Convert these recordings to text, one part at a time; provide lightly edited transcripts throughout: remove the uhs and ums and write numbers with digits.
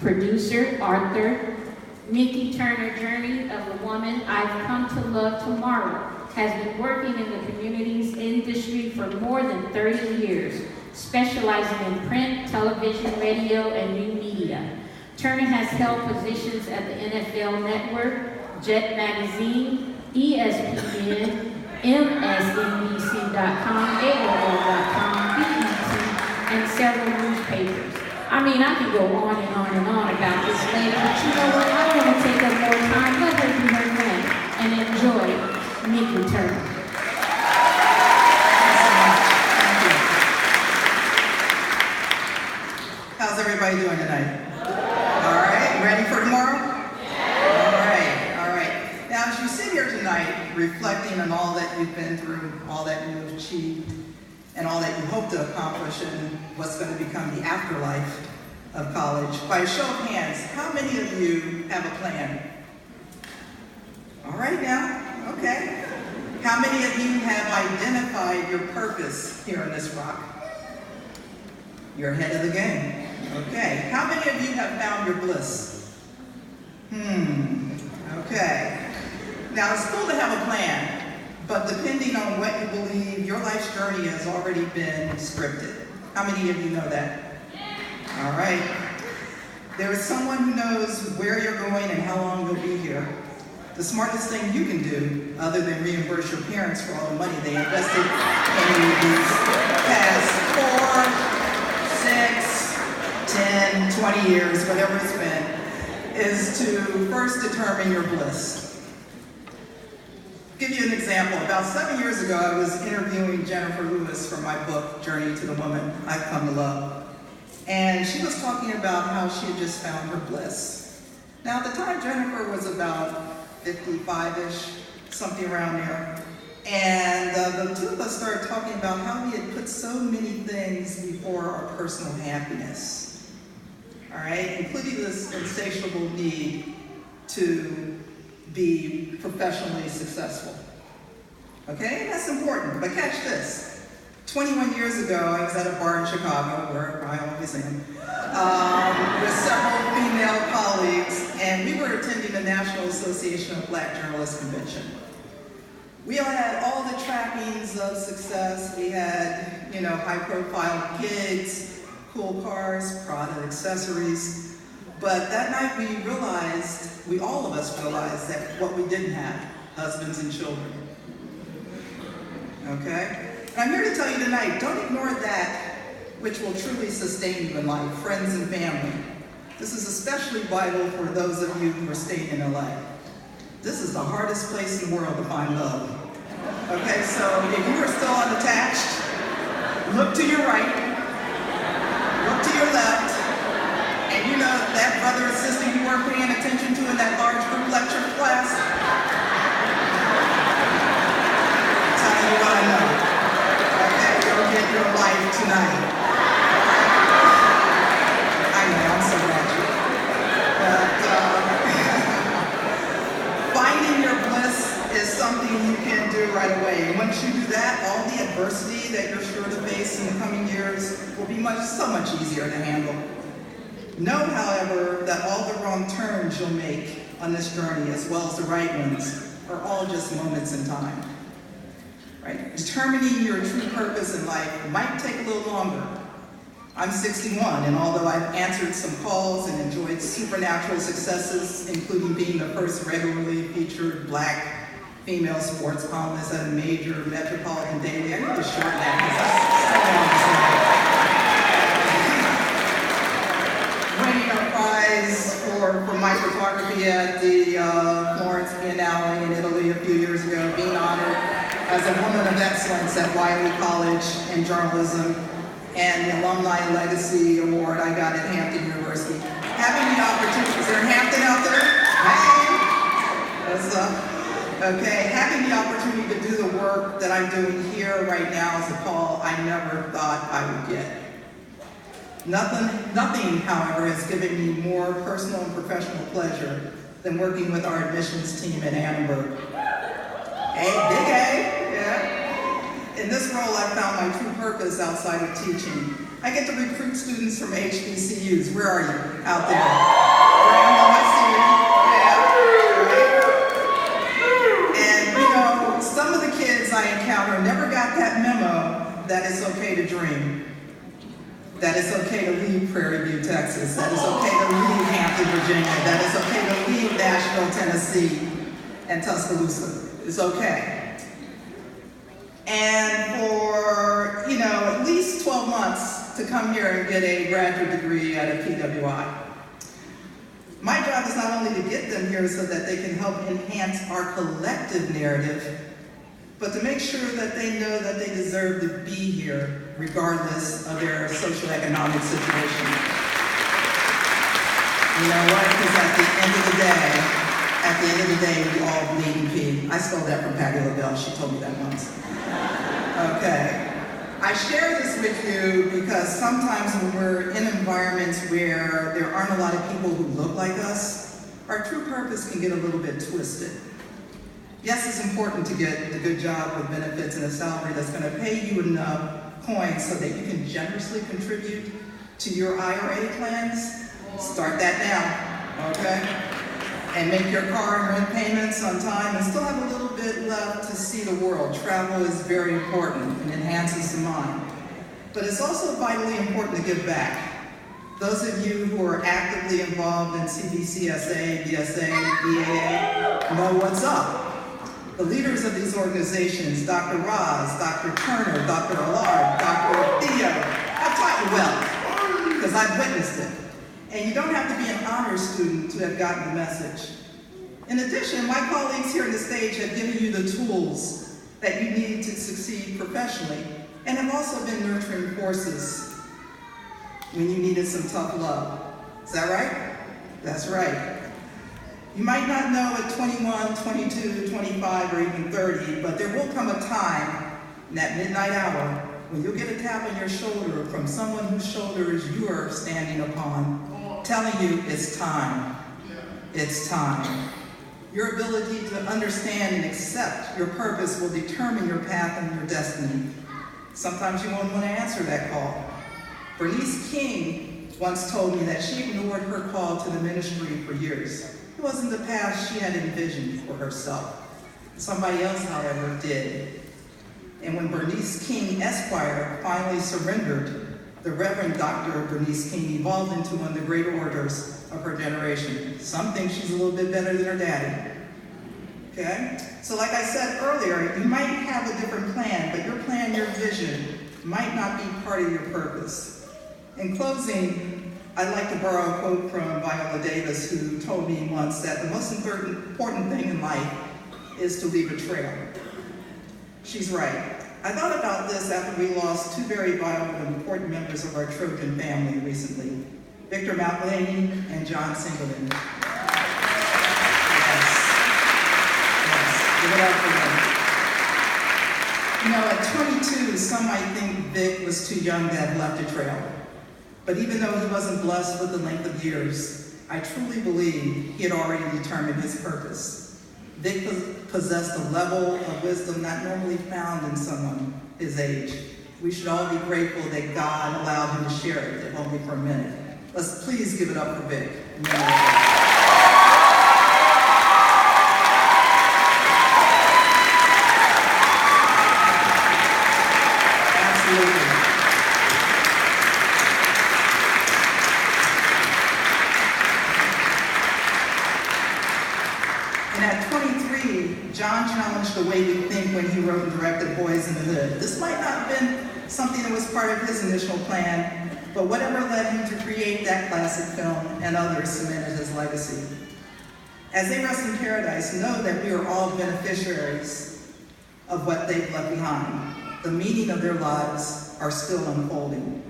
producer, author. Miki Turner Journey of the Woman I've Come to Love Tomorrow has been working in the communities industry for more than 30 years, specializing in print, television, radio, and new media. Turner has held positions at the NFL Network, Jet Magazine, ESPN, MSNBC.com, AOL.com, BET, and several newspapers. I mean, I can go on and on and on about this lady, but you know what? I don't want to take up more time. Let her do her thing and enjoy Miki Turner. How's everybody doing tonight? All right, ready for tomorrow? All right. Now, as you sit here tonight, reflecting on all that you've been through, all that you've achieved, and all that you hope to accomplish in what's going to become the afterlife of college, by a show of hands, how many of you have a plan? All right now, okay. How many of you have identified your purpose here in this rock? You're ahead of the game. Okay. How many of you have found your bliss? Okay. Now, it's cool to have a plan, but depending on what you believe, your life's journey has already been scripted. How many of you know that? All right. There is someone who knows where you're going and how long you'll be here. The smartest thing you can do, other than reimburse your parents for all the money they invested in you these past 4, 6, 10, 20 years, whatever it's been, is to first determine your bliss. Give you an example. About 7 years ago, I was interviewing Jennifer Lewis for my book, Journey to the Woman I've Come to Love. And she was talking about how she had just found her bliss. Now, at the time, Jennifer was about 55-ish, something around there. And the two of us started talking about how we had put so many things before our personal happiness. All right, including this insatiable need to be professionally successful. Okay, that's important, but catch this. 21 years ago, I was at a bar in Chicago, where I always am, with several female colleagues, and we were attending the National Association of Black Journalists Convention. We all had all the trappings of success. We had, high-profile gigs, cool cars, Prada accessories. But that night all of us realized that what we didn't have, husbands and children. Okay? And I'm here to tell you tonight, don't ignore that which will truly sustain you in life, friends and family. This is especially vital for those of you who are staying in LA. This is the hardest place in the world to find love. Okay, so if you are still unattached, look to your right, look to your left, and you know that brother or sister you weren't paying attention to in that large group lecture class? I'm telling you what I know. Okay, go get your life tonight. I know, I'm so ratchet. But finding your bliss is something you can do right away. And once you do that, all the adversity that you're sure to face in the coming years will be so much easier to handle. Know, however, that all the wrong turns you'll make on this journey, as well as the right ones, are all just moments in time. Right? Determining your true purpose in life might take a little longer. I'm 61, and although I've answered some calls and enjoyed supernatural successes, including being the first regularly featured Black female sports columnist at a major metropolitan daily, I need to shorten that because that's so long. Winning a prize for my photography at the Florence Biennale in Italy a few years ago, being honored as a Woman of Excellence at Wiley College in Journalism, and the Alumni Legacy Award I got at Hampton University. Having the opportunity, is there a Hampton out there? Hey! What's up? Okay, having the opportunity to do the work that I'm doing here right now is a call I never thought I would get. Nothing, however, has given me more personal and professional pleasure than working with our admissions team at Annenberg. Big A, yeah. In this role, I found my true purpose outside of teaching. I get to recruit students from HBCUs. Where are you? Out there. Brandon, I see you. Yeah. And you know, some of the kids I encounter never got that memo that it's okay to dream. That it's okay to leave Prairie View, Texas. That it's okay to leave Hampton, Virginia. That it's okay to leave Nashville, Tennessee, and Tuscaloosa. It's okay. And for, you know, at least 12 months to come here and get a graduate degree at a PWI. My job is not only to get them here so that they can help enhance our collective narrative, but to make sure that they know that they deserve to be here regardless of their socioeconomic situation. You know what? Because at the end of the day, we all bleed and pee. I stole that from Patti LaBelle. She told me that once. Okay. I share this with you because sometimes when we're in environments where there aren't a lot of people who look like us, our true purpose can get a little bit twisted. Yes, it's important to get a good job with benefits and a salary that's going to pay you enough coins so that you can generously contribute to your IRA plans. Start that now, okay? And make your car and rent payments on time and still have a little bit left to see the world. Travel is very important and enhances the mind. But it's also vitally important to give back. Those of you who are actively involved in CBCSA, BSA, BAA know what's up. The leaders of these organizations, Dr. Roz, Dr. Turner, Dr. Allard, Dr. Theo, I've taught you well, because I've witnessed it. And you don't have to be an honors student to have gotten the message. In addition, my colleagues here on the stage have given you the tools that you need to succeed professionally, and have also been nurturing forces when you needed some tough love. Is that right? That's right. You might not know at 21, 22, 25, or even 30, but there will come a time in that midnight hour when you'll get a tap on your shoulder from someone whose shoulders you are standing upon, telling you it's time. It's time. Your ability to understand and accept your purpose will determine your path and your destiny. Sometimes you won't want to answer that call. Bernice King once told me that she ignored her call to the ministry for years. It wasn't the path she had envisioned for herself. Somebody else, however, did. And when Bernice King Esquire finally surrendered, the Reverend Dr. Bernice King evolved into one of the great orators of her generation. Some think she's a little bit better than her daddy. Okay? So like I said earlier, you might have a different plan, but your plan, your vision, might not be part of your purpose. In closing, I'd like to borrow a quote from Viola Davis, who told me once that the most important thing in life is to leave a trail. She's right. I thought about this after we lost two very vital and important members of our Trojan family recently, Victor McElhaney and John Singleton. Yes. Give it up for them. You know, at 22, some might think Vic was too young to have left a trail. But even though he wasn't blessed with the length of years, I truly believe he had already determined his purpose. Vic possessed a level of wisdom not normally found in someone his age. We should all be grateful that God allowed him to share it, if only for a minute. Let's please give it up for Vic. Absolutely. And at 23, John challenged the way we think when he wrote and directed Boys in the Hood. This might not have been something that was part of his initial plan, but whatever led him to create that classic film and others cemented his legacy. As they rest in paradise, know that we are all beneficiaries of what they've left behind. The meaning of their lives are still unfolding.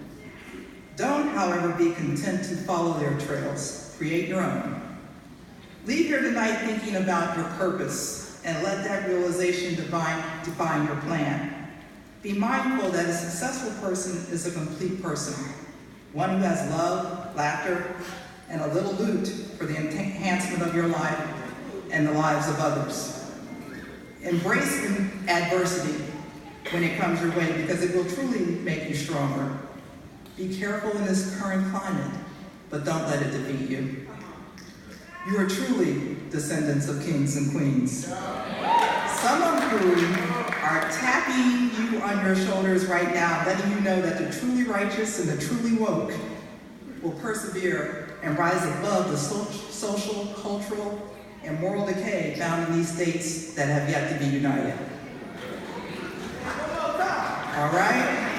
Don't, however, be content to follow their trails. Create your own. Leave here tonight thinking about your purpose and let that realization define your plan. Be mindful that a successful person is a complete person, one who has love, laughter, and a little loot for the enhancement of your life and the lives of others. Embrace adversity when it comes your way because it will truly make you stronger. Be careful in this current climate, but don't let it defeat you. You are truly descendants of kings and queens. Some of whom are tapping you on your shoulders right now, letting you know that the truly righteous and the truly woke will persevere and rise above the social, cultural, and moral decay found in these states that have yet to be united. All right?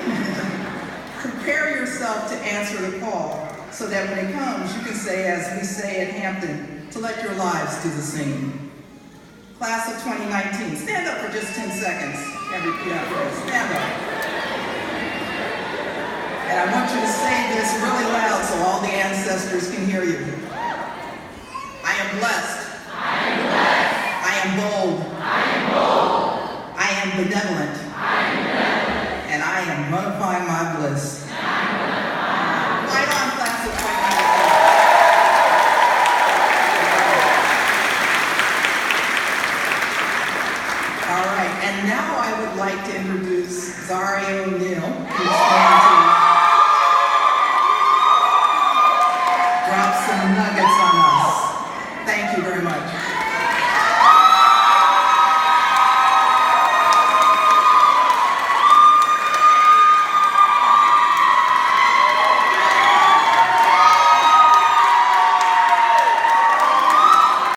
Prepare yourself to answer the call so that when it comes, you can say, as we say at Hampton, to let your lives do the same. Class of 2019, stand up for just 10 seconds and repeat after me. Stand up. And I want you to say this really loud so all the ancestors can hear you. I am blessed. I am blessed. I am bold. I am bold. I am benevolent.